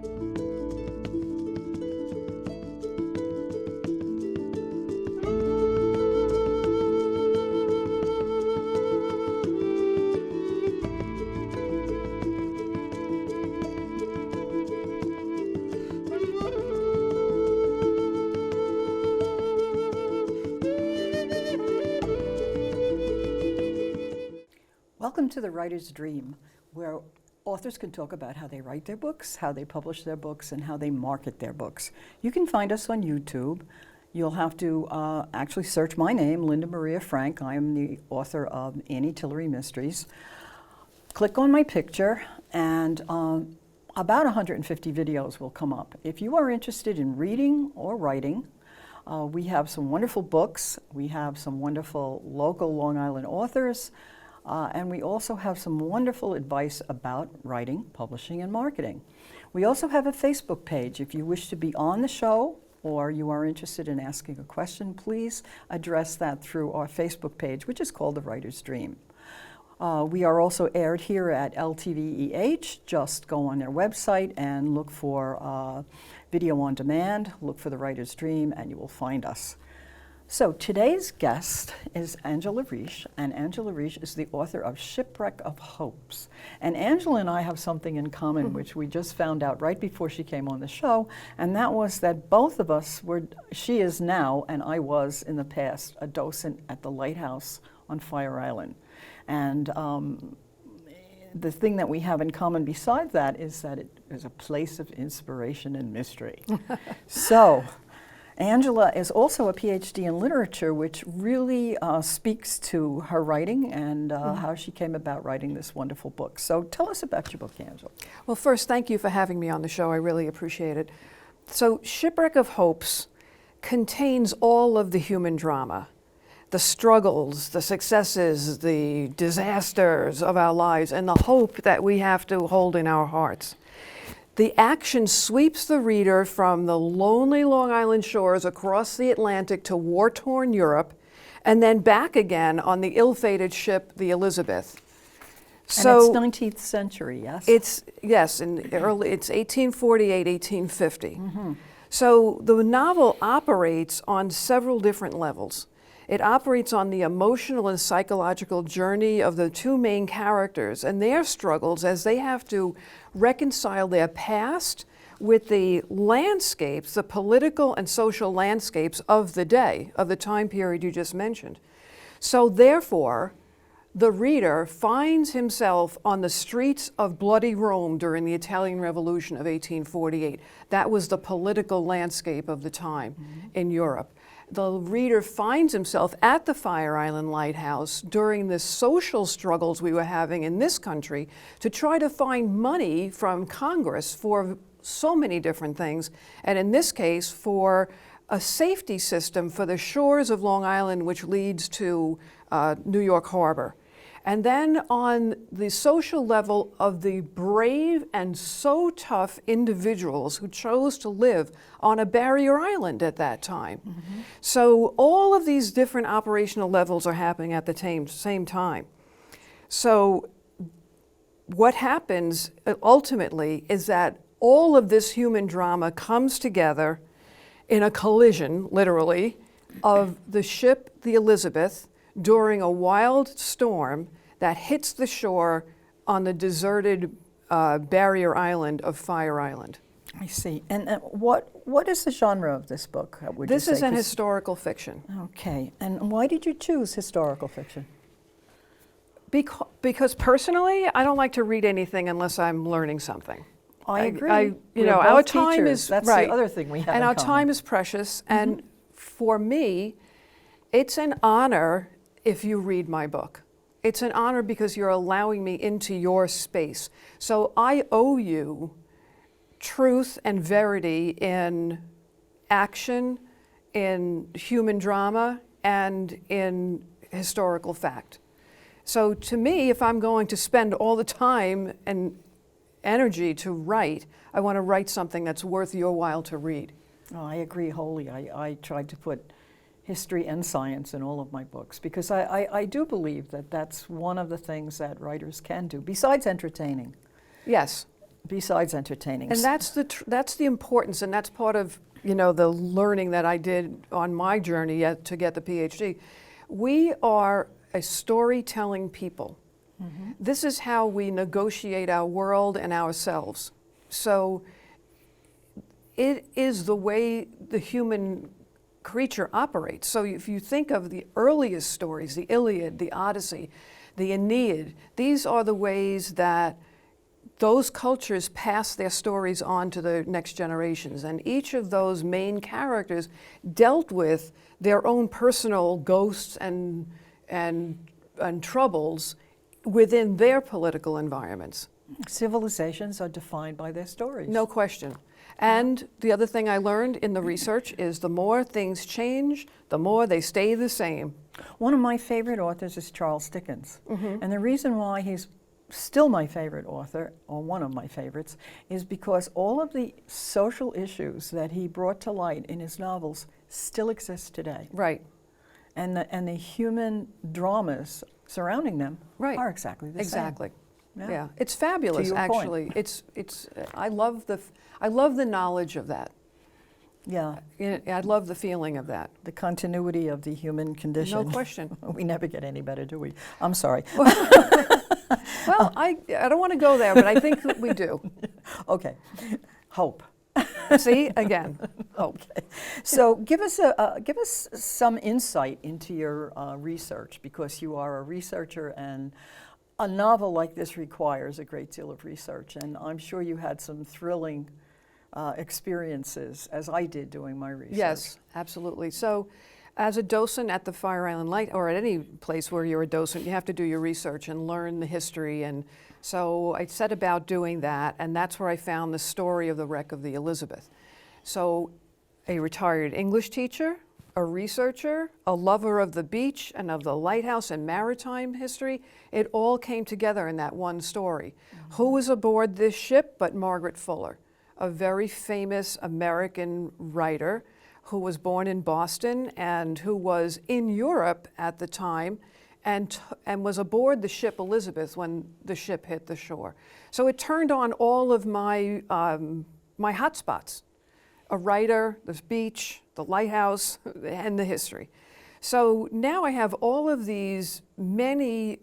Welcome to The Writer's Dream, where authors can talk about how they write their books, how they publish their books, and how they market their books. You can find us on YouTube. You'll have to actually search my name, Linda Maria Frank. I am the author of Annie Tillery Mysteries. Click on my picture, and about 150 videos will come up. If you are interested in reading or writing, we have some wonderful books. We have some wonderful local Long Island authors. And we also have some wonderful advice about writing, publishing, and marketing. We also have a Facebook page. If you wish to be on the show or you are interested in asking a question, please address that through our Facebook page, which is called The Writer's Dream. We are also aired here at LTVEH. Just go on their website and look for video on demand, look for The Writer's Dream, and you will find us. So today's guest is Angela Reich, and Angela Reich is the author of Shipwreck of Hope. And Angela and I have something in common, which we just found out right before she came on the show, and that was that both of us were, she is now, and I was in the past, a docent at the Lighthouse on Fire Island. And the thing that we have in common besides that is that it is a place of inspiration and mystery. So, Angela is also a PhD in literature, which really speaks to her writing and how she came about writing this wonderful book. So tell us about your book, Angela. Well, first, thank you for having me on the show. I really appreciate it. So Shipwreck of Hopes contains all of the human drama, the struggles, the successes, the disasters of our lives, and the hope that we have to hold in our hearts. The action sweeps the reader from the lonely Long Island shores across the Atlantic to war-torn Europe, and then back again on the ill-fated ship, the Elizabeth. So, and it's 19th century, yes? It's 1848, 1850. Mm-hmm. So the novel operates on several different levels. It operates on the emotional and psychological journey of the two main characters and their struggles as they have to reconcile their past with the landscapes, the political and social landscapes of the day, of the time period you just mentioned. So therefore, the reader finds himself on the streets of bloody Rome during the Italian Revolution of 1848. That was the political landscape of the time in Europe. The reader finds himself at the Fire Island Lighthouse during the social struggles we were having in this country to try to find money from Congress for so many different things, and in this case for a safety system for the shores of Long Island, which leads to New York Harbor. And then on the social level of the brave and so tough individuals who chose to live on a barrier island at that time. Mm-hmm. So all of these different operational levels are happening at the same time. So what happens ultimately is that all of this human drama comes together in a collision, literally, of the ship, the Elizabeth, during a wild storm that hits the shore on the deserted barrier island of Fire Island. I see. And what is the genre of this book? This is an historical fiction. Okay. And why did you choose historical fiction? Because personally, I don't like to read anything unless I'm learning something. I agree. Our time is that's right. The other thing we have. And our time is precious. Mm-hmm. And for me, it's an honor if you read my book. It's an honor because you're allowing me into your space. So I owe you truth and verity in action, in human drama, and in historical fact. So to me, if I'm going to spend all the time and energy to write, I want to write something that's worth your while to read. Oh, I agree wholly. I tried to put history and science in all of my books because I do believe that that's one of the things that writers can do, besides entertaining. Yes. besides entertaining. And that's the importance, and that's part of the learning that I did on my journey to get the PhD. We are a storytelling people. Mm-hmm. This is how we negotiate our world and ourselves. So it is the way the human creature operates. So if you think of the earliest stories, the Iliad, the Odyssey, the Aeneid, these are the ways that those cultures pass their stories on to the next generations. And each of those main characters dealt with their own personal ghosts and troubles within their political environments. Civilizations are defined by their stories. No question. And the other thing I learned in the research is the more things change, the more they stay the same. One of my favorite authors is Charles Dickens. Mm-hmm. And the reason why he's still my favorite author, or one of my favorites, is because all of the social issues that he brought to light in his novels still exist today. Right. And the human dramas surrounding them are exactly the same. Exactly. Yeah. It's fabulous, actually. Point. It's I love the knowledge of that. Yeah. I love the feeling of that. The continuity of the human condition. No question. We never get any better, do we? I'm sorry. Well, I don't want to go there, but I think that we do. Okay. Hope. See, again, hope. Okay. So give us some insight into your research, because you are a researcher, and a novel like this requires a great deal of research. And I'm sure you had some thrilling experiences, as I did doing my research. Yes, absolutely. So as a docent at the Fire Island Light, or at any place where you're a docent, you have to do your research and learn the history. And so I set about doing that, and that's where I found the story of the wreck of the Elizabeth. So a retired English teacher, a researcher, a lover of the beach and of the lighthouse and maritime history, it all came together in that one story. Mm-hmm. Who was aboard this ship but Margaret Fuller, a very famous American writer who was born in Boston and who was in Europe at the time and was aboard the ship Elizabeth when the ship hit the shore. So it turned on all of my hot spots: a writer, the beach, the lighthouse, and the history. So now I have all of these many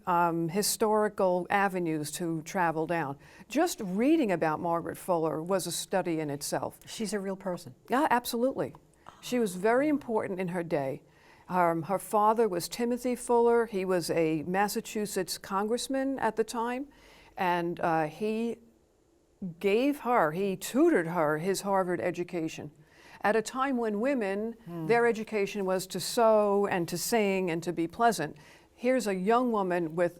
historical avenues to travel down. Just reading about Margaret Fuller was a study in itself. She's a real person. Yeah, absolutely. She was very important in her day. Her father was Timothy Fuller. He was a Massachusetts congressman at the time, and he tutored her his Harvard education at a time when women, their education was to sew and to sing and to be pleasant. Here's a young woman with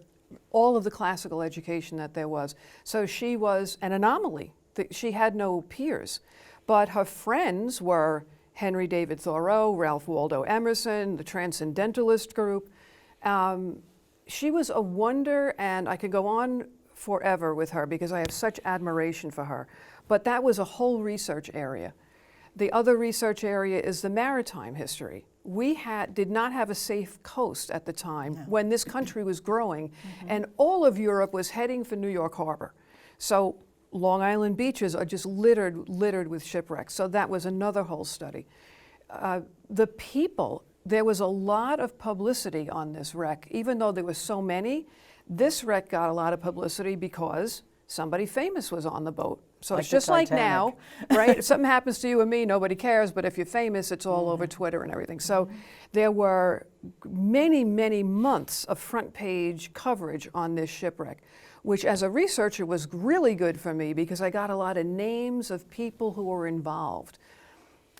all of the classical education that there was. So she was an anomaly. She had no peers. But her friends were Henry David Thoreau, Ralph Waldo Emerson, the Transcendentalist group. She was a wonder, and I could go on forever with her because I have such admiration for her. But that was a whole research area. The other research area is the maritime history. We did not have a safe coast at the time when this country was growing, and all of Europe was heading for New York Harbor. So Long Island beaches are just littered with shipwrecks. So that was another whole study. The people, there was a lot of publicity on this wreck. Even though there were so many, this wreck got a lot of publicity because somebody famous was on the boat. So like it's just like Titanic. now, right? If something happens to you and me, nobody cares, but if you're famous, it's all over Twitter and everything. So there were many, many months of front page coverage on this shipwreck, which as a researcher was really good for me because I got a lot of names of people who were involved.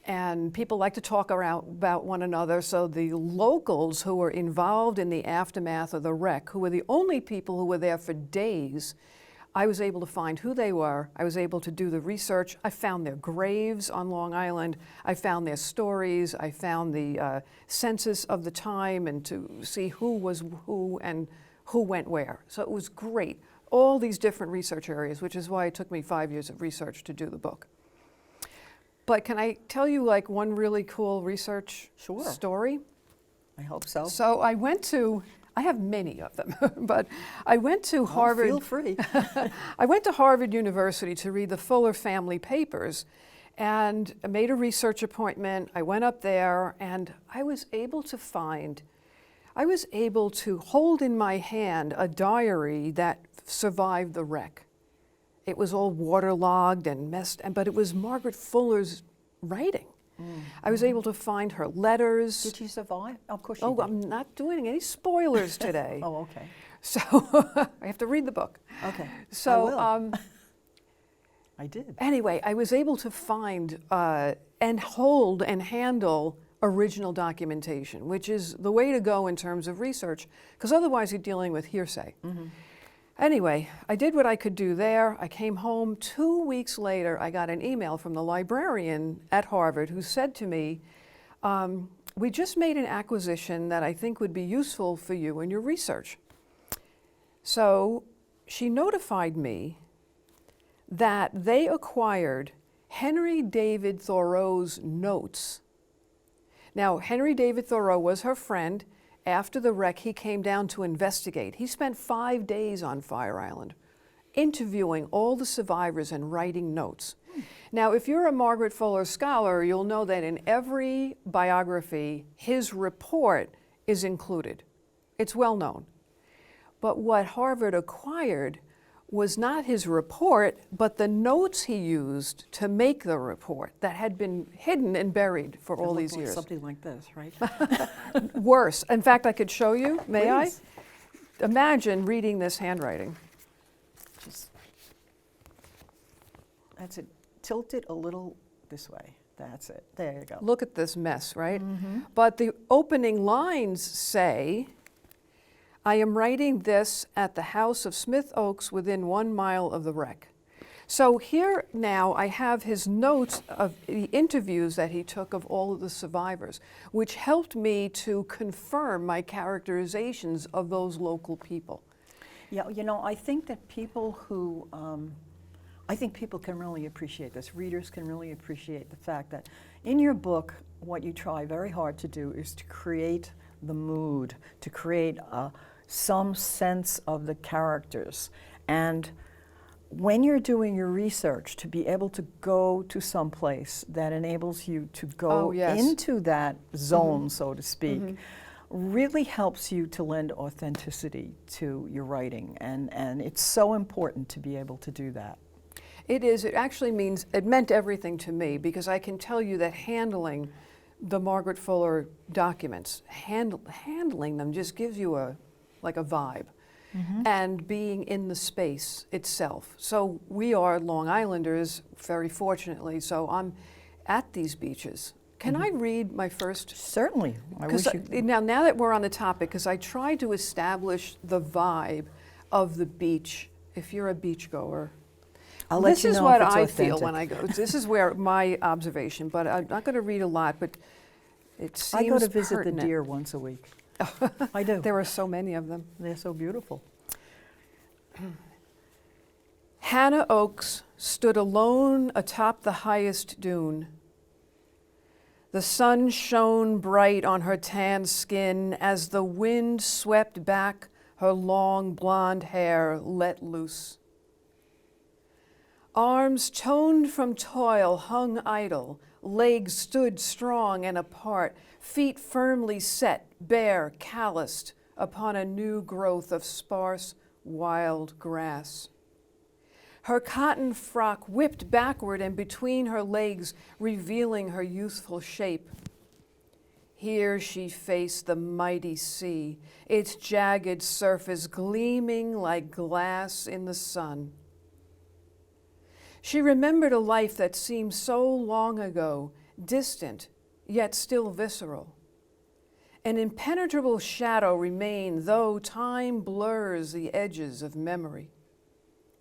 And people like to talk about one another, so the locals who were involved in the aftermath of the wreck, who were the only people who were there for days, I was able to find who they were. I was able to do the research. I found their graves on Long Island. I found their stories. I found the census of the time and to see who was who and who went where. So it was great. All these different research areas, which is why it took me 5 years of research to do the book. But can I tell you like one really cool research story? I hope so. So I went to I have many of them, but I went to Oh, Harvard. feel free. I went to Harvard University to read the Fuller family papers and I made a research appointment. I went up there and I was able to hold in my hand a diary that survived the wreck. It was all waterlogged and messed, but it was Margaret Fuller's writing. I was able to find her letters. Did she survive? Of course she Oh, did. I'm not doing any spoilers today. Oh, okay. So I have to read the book. Okay. So I will. I did. anyway, I was able to find and hold and handle original documentation, which is the way to go in terms of research, because otherwise you're dealing with hearsay. Anyway, I did what I could do there. I came home. 2 weeks later, I got an email from the librarian at Harvard who said to me, we just made an acquisition that I think would be useful for you in your research. So she notified me that they acquired Henry David Thoreau's notes. Now, Henry David Thoreau was her friend. After the wreck, he came down to investigate. He spent 5 days on Fire Island, interviewing all the survivors and writing notes. Now, if you're a Margaret Fuller scholar, you'll know that in every biography, his report is included. It's well known. But what Harvard acquired was not his report, but the notes he used to make the report that had been hidden and buried for all these years. Something like this, right? Worse. In fact, I could show you. May Please. I? Imagine reading this handwriting. Just, that's it. Tilt it a little this way. That's it. There you go. Look at this mess, right? But the opening lines say, I am writing this at the house of Smith Oaks within 1 mile of the wreck. So here now I have his notes of the interviews that he took of all of the survivors, which helped me to confirm my characterizations of those local people. Yeah, you know, I think that people who, I think people can really appreciate this. Readers can really appreciate the fact that in your book, what you try very hard to do is to create the mood, to create some sense of the characters. And when you're doing your research, to be able to go to some place that enables you to go into that zone, so to speak, really helps you to lend authenticity to your writing. And it's so important to be able to do that. It is. It actually means, it meant everything to me, because I can tell you that handling the Margaret Fuller documents, handling them just gives you a vibe. And being in the space itself. So we are Long Islanders, very fortunately, so I'm at these beaches. Can I read my first? Certainly. I wish you... Now that we're on the topic, because I tried to establish the vibe of the beach, if you're a beachgoer. I'll let you know This is what if it's I authentic. feel when I go. This is where my observation, but I'm not going to read a lot, but it seems I go to visit pertinent. the deer once a week. I do. There are so many of them. They're so beautiful. Hannah Oakes stood alone atop the highest dune. The sun shone bright on her tanned skin as the wind swept back her long blonde hair let loose. Arms toned from toil hung idle, legs stood strong and apart, feet firmly set, bare, calloused upon a new growth of sparse, wild grass. Her cotton frock whipped backward and between her legs, revealing her youthful shape. Here she faced the mighty sea, its jagged surface gleaming like glass in the sun. She remembered a life that seemed so long ago, distant, yet still visceral. An impenetrable shadow remained, though time blurs the edges of memory.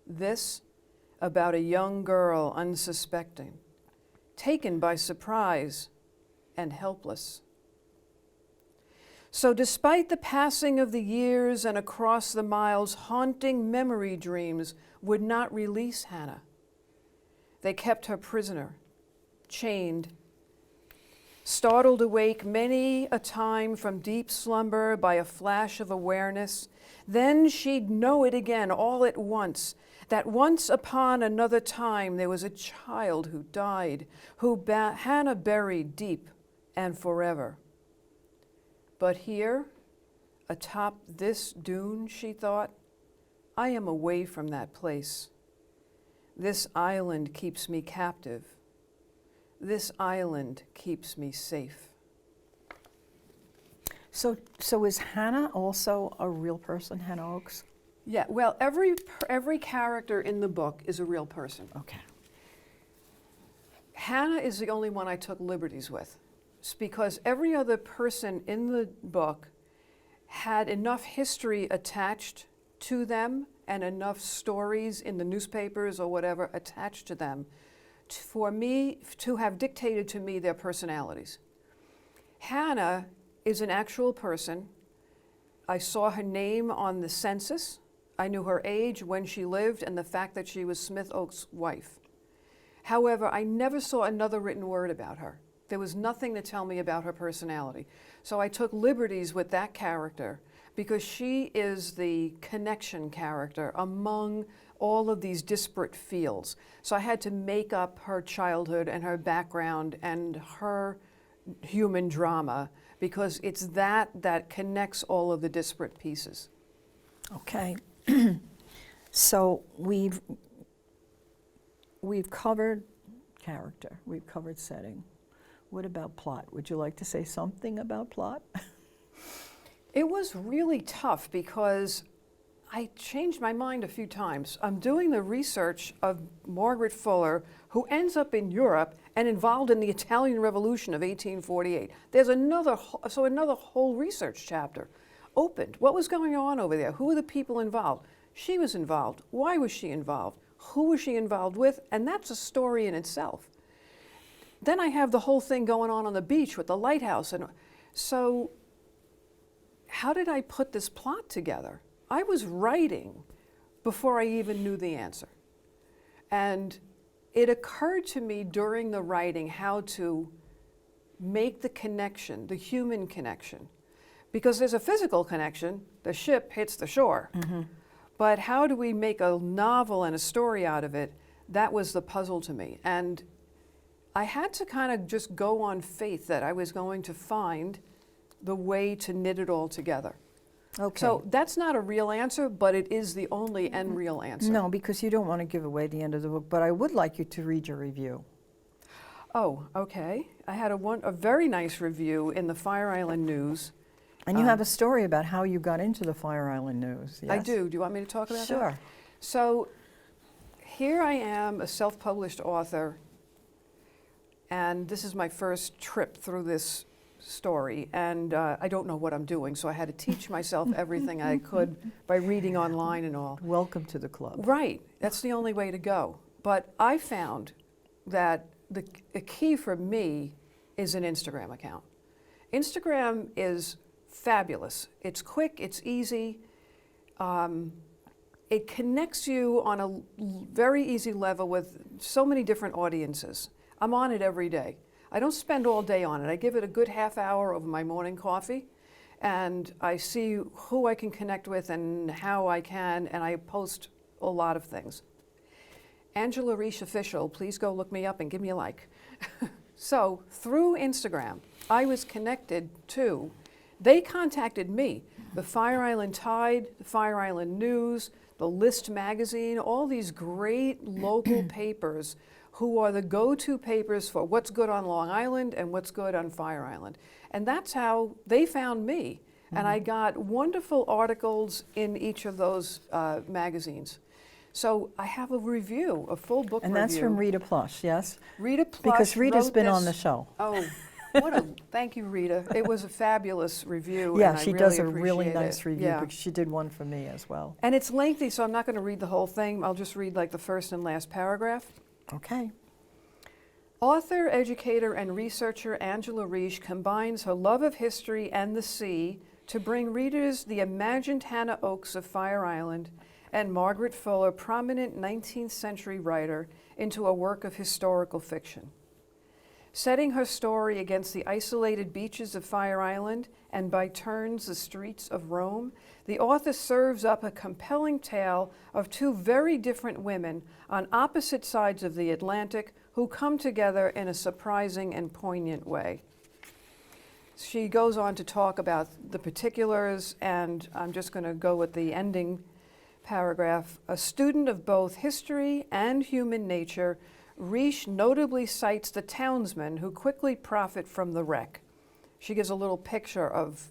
This about a young girl unsuspecting, taken by surprise and helpless. So despite the passing of the years and across the miles, haunting memory dreams would not release Hannah. They kept her prisoner, chained, startled awake many a time from deep slumber by a flash of awareness. Then she'd know it again all at once, that once upon another time there was a child who died, who Hannah buried deep and forever. But here, atop this dune, she thought, I am away from that place. This island keeps me captive. This island keeps me safe. So is Hannah also a real person, Hannah Oakes? Yeah, well, every character in the book is a real person. Okay. Hannah is the only one I took liberties with. It's because every other person in the book had enough history attached to them and enough stories in the newspapers or whatever attached to them for me to have dictated to me their personalities. Hannah is an actual person. I saw her name on the census. I knew her age, when she lived, and the fact that she was Smith Oakes' wife. However, I never saw another written word about her. There was nothing to tell me about her personality. So I took liberties with that character because she is the connection character among all of these disparate fields. So I had to make up her childhood and her background and her human drama because it's that connects all of the disparate pieces. Okay. So we've covered character, we've covered setting. What about plot? Would you like to say something about plot? It was really tough because I changed my mind a few times. I'm doing the research of Margaret Fuller, who ends up in Europe and involved in the Italian Revolution of 1848. There's another whole research chapter opened. What was going on over there? Who were the people involved? She was involved. Why was she involved? Who was she involved with? And that's a story in itself. Then I have the whole thing going on the beach with the lighthouse. And so how did I put this plot together? I was writing before I even knew the answer. And it occurred to me during the writing how to make the connection, the human connection. Because there's a physical connection, the ship hits the shore. Mm-hmm. But how do we make a novel and a story out of it? That was the puzzle to me. And I had to kind of just go on faith that I was going to find the way to knit it all together. Okay. So that's not a real answer, but it is the only and real answer. No, because you don't want to give away the end of the book, but I would like you to read your review. Oh, okay. I had a very nice review in the Fire Island News. And you have a story about how you got into the Fire Island News, yes? I do. Do you want me to talk about that? Sure. So here I am, a self-published author, and this is my first trip through this story, and I don't know what I'm doing, so I had to teach myself everything I could by reading online and all. Welcome to the club. Right. That's the only way to go. But I found that the key for me is an Instagram account. Instagram is fabulous. It's quick, it's easy. It connects you on a very easy level with so many different audiences. I'm on it every day. I don't spend all day on it. I give it a good half hour over my morning coffee, and I see who I can connect with and how I can, and I post a lot of things. Angela Reich Official, please go look me up and give me a like. So through Instagram, I was connected to, they contacted me, the Fire Island Tide, the Fire Island News, the List magazine, all these great local papers who are the go-to papers for what's good on Long Island and what's good on Fire Island. And that's how they found me. Mm-hmm. And I got wonderful articles in each of those magazines. So I have a review, a full book review. And that's from Rita Plush, yes? Rita Plush because Rita's been this. On the show. Oh, thank you, Rita. It was a fabulous review. Yeah, and she I does really a really appreciate nice it. review, Yeah. because she did one for me as well. And it's lengthy, so I'm not going to read the whole thing. I'll just read like the first and last paragraph. Okay. Author, educator, and researcher Angela Reich combines her love of history and the sea to bring readers the imagined Hannah Oakes of Fire Island and Margaret Fuller, prominent 19th century writer, into a work of historical fiction. Setting her story against the isolated beaches of Fire Island and by turns the streets of Rome, the author serves up a compelling tale of two very different women on opposite sides of the Atlantic who come together in a surprising and poignant way. She goes on to talk about the particulars, and I'm just going to go with the ending paragraph. A student of both history and human nature, Reich notably cites the townsmen who quickly profit from the wreck. She gives a little picture of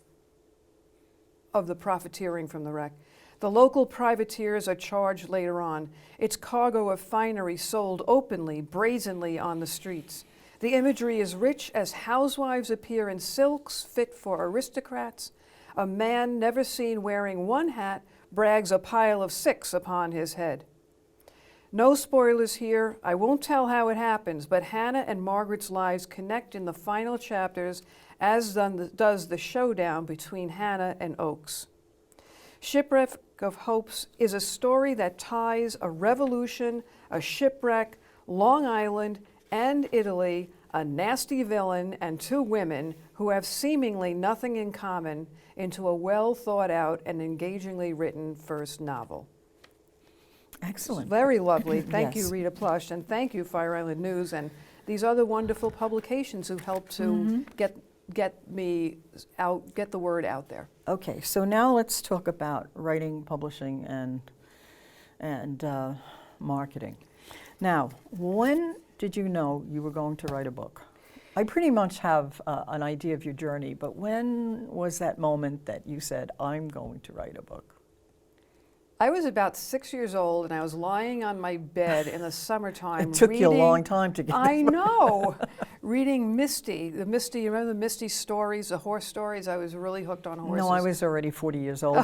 the profiteering from the wreck. The local privateers are charged later on, its cargo of finery sold openly, brazenly on the streets. The imagery is rich as housewives appear in silks fit for aristocrats. A man never seen wearing one hat brags a pile of 6 upon his head. No spoilers here. I won't tell how it happens, but Hannah and Margaret's lives connect in the final chapters, as does the showdown between Hannah and Oakes. Shipwreck of Hope is a story that ties a revolution, a shipwreck, Long Island, and Italy, a nasty villain, and 2 women who have seemingly nothing in common into a well thought out and engagingly written first novel. Excellent. It's very lovely. Thank you, Yes. Rita Plush, and thank you, Fire Island News, and these other wonderful publications who helped to get me out, get the word out there. Okay, so now let's talk about writing, publishing, and marketing. Now, when did you know you were going to write a book? I pretty much have an idea of your journey, but when was that moment that you said, I'm going to write a book? I was about 6 years old, and I was lying on my bed in the summertime. It took you a long time to get I know. Reading Misty, you remember the Misty stories, the horse stories? I was really hooked on horses. No, I was already 40 years old.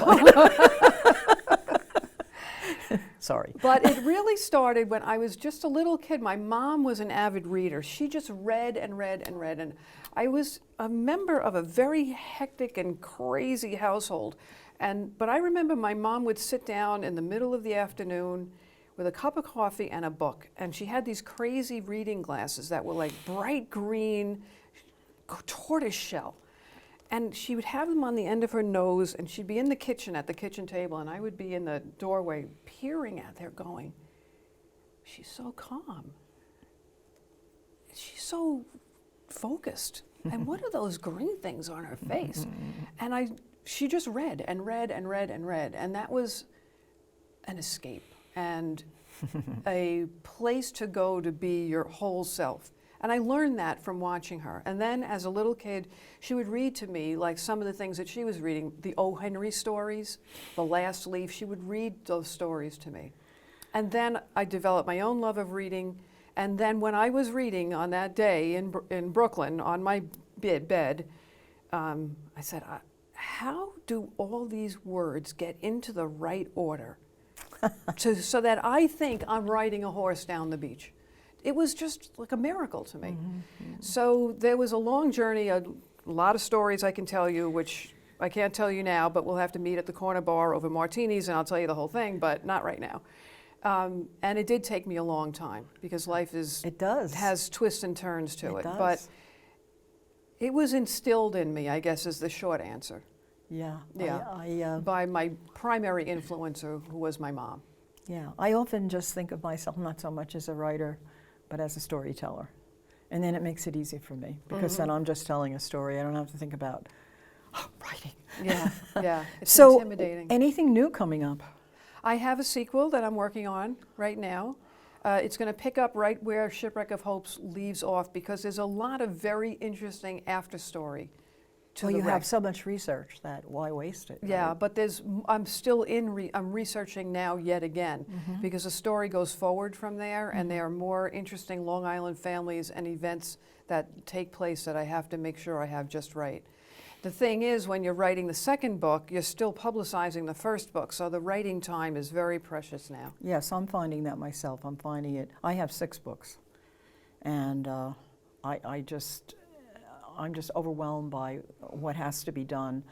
Sorry. But it really started when I was just a little kid. My mom was an avid reader. She just read and read and read. And I was a member of a very hectic and crazy household. But I remember my mom would sit down in the middle of the afternoon with a cup of coffee and a book. And she had these crazy reading glasses that were like bright green, tortoise shell. And she would have them on the end of her nose, and she'd be in the kitchen at the kitchen table, and I would be in the doorway peering at her going, she's so calm. She's so focused. And what are those green things on her face? And she just read and read and read and read, and that was an escape and a place to go to be your whole self. And I learned that from watching her. And then as a little kid, she would read to me like some of the things that she was reading, the O. Henry stories, The Last Leaf. She would read those stories to me. And then I developed my own love of reading. And then when I was reading on that day in Brooklyn on my bed, I said, how do all these words get into the right order so that I think I'm riding a horse down the beach? It was just like a miracle to me. So there was a long journey, a lot of stories I can tell you, which I can't tell you now, but we'll have to meet at the corner bar over martinis and I'll tell you the whole thing, but not right now. And it did take me a long time because life has twists and turns to it. But it was instilled in me, I guess, is the short answer. Yeah. By my primary influencer, who was my mom. Yeah, I often just think of myself not so much as a writer, but as a storyteller. And then it makes it easy for me because then I'm just telling a story. I don't have to think about writing. Yeah, it's so intimidating. Anything new coming up? I have a sequel that I'm working on right now. It's going to pick up right where Shipwreck of Hope leaves off because there's a lot of very interesting after story. Well, you have so much research that why waste it? Yeah, right? but I'm still I'm researching now yet again because the story goes forward from there and there are more interesting Long Island families and events that take place that I have to make sure I have just right. The thing is, when you're writing the second book, you're still publicizing the first book, so the writing time is very precious now. Yes, I'm finding that myself. I'm finding it. I have 6 books, and I'm just overwhelmed by what has to be done.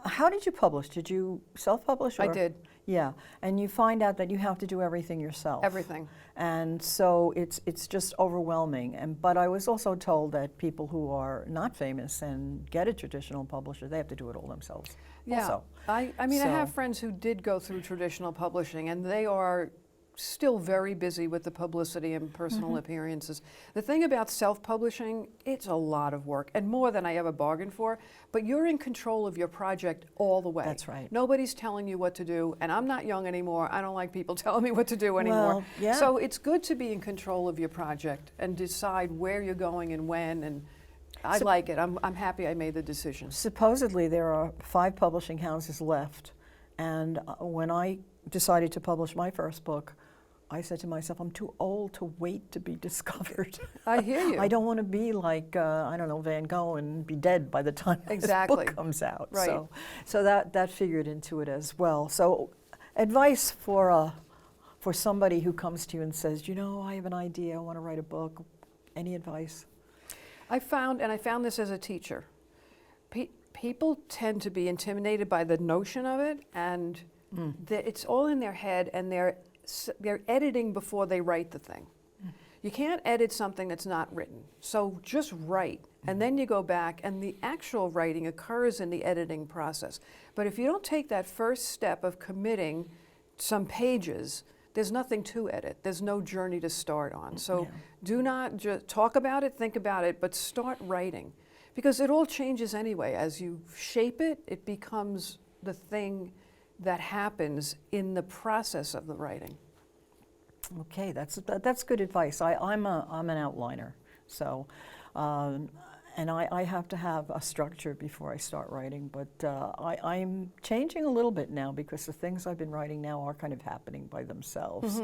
How did you publish? Did you self-publish? I did. Yeah, and you find out that you have to do everything yourself. Everything. And so it's just overwhelming. But I was also told that people who are not famous and get a traditional publisher, they have to do it all themselves. Yeah. Also. I mean, I have friends who did go through traditional publishing, and they are still very busy with the publicity and personal appearances. The thing about self-publishing, it's a lot of work, and more than I ever bargained for, but you're in control of your project all the way. That's right. Nobody's telling you what to do, and I'm not young anymore. I don't like people telling me what to do anymore. Well, yeah. So it's good to be in control of your project and decide where you're going and when, and I like it. I'm happy I made the decision. Supposedly there are 5 publishing houses left, and when I decided to publish my first book, I said to myself, I'm too old to wait to be discovered. I hear you. I don't want to be like, I don't know, Van Gogh and be dead by the time this book comes out. Right. So that figured into it as well. So advice for somebody who comes to you and says, you know, I have an idea, I want to write a book. Any advice? I found this as a teacher, people tend to be intimidated by the notion of it, and it's all in their head, and they're editing before they write the thing. You can't edit something that's not written. So just write, and then you go back, and the actual writing occurs in the editing process. But if you don't take that first step of committing some pages, there's nothing to edit. There's no journey to start on. So do not just talk about it, think about it, but start writing. Because it all changes anyway. As you shape it, it becomes the thing that happens in the process of the writing. Okay, that's good advice. I'm an outliner, so and I have to have a structure before I start writing. But I'm changing a little bit now because the things I've been writing now are kind of happening by themselves.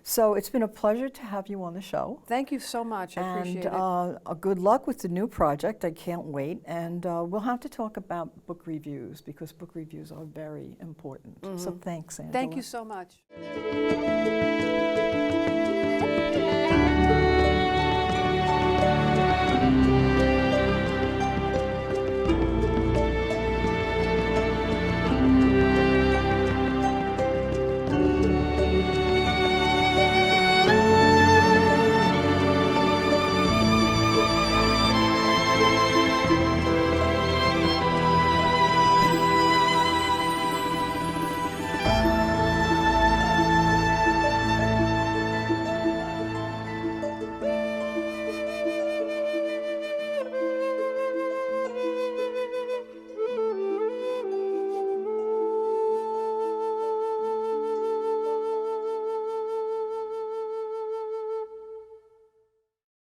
So it's been a pleasure to have you on the show. Thank you so much. I appreciate it. And good luck with the new project. I can't wait. And we'll have to talk about book reviews because book reviews are very important. So thanks, Angela. Thank you so much.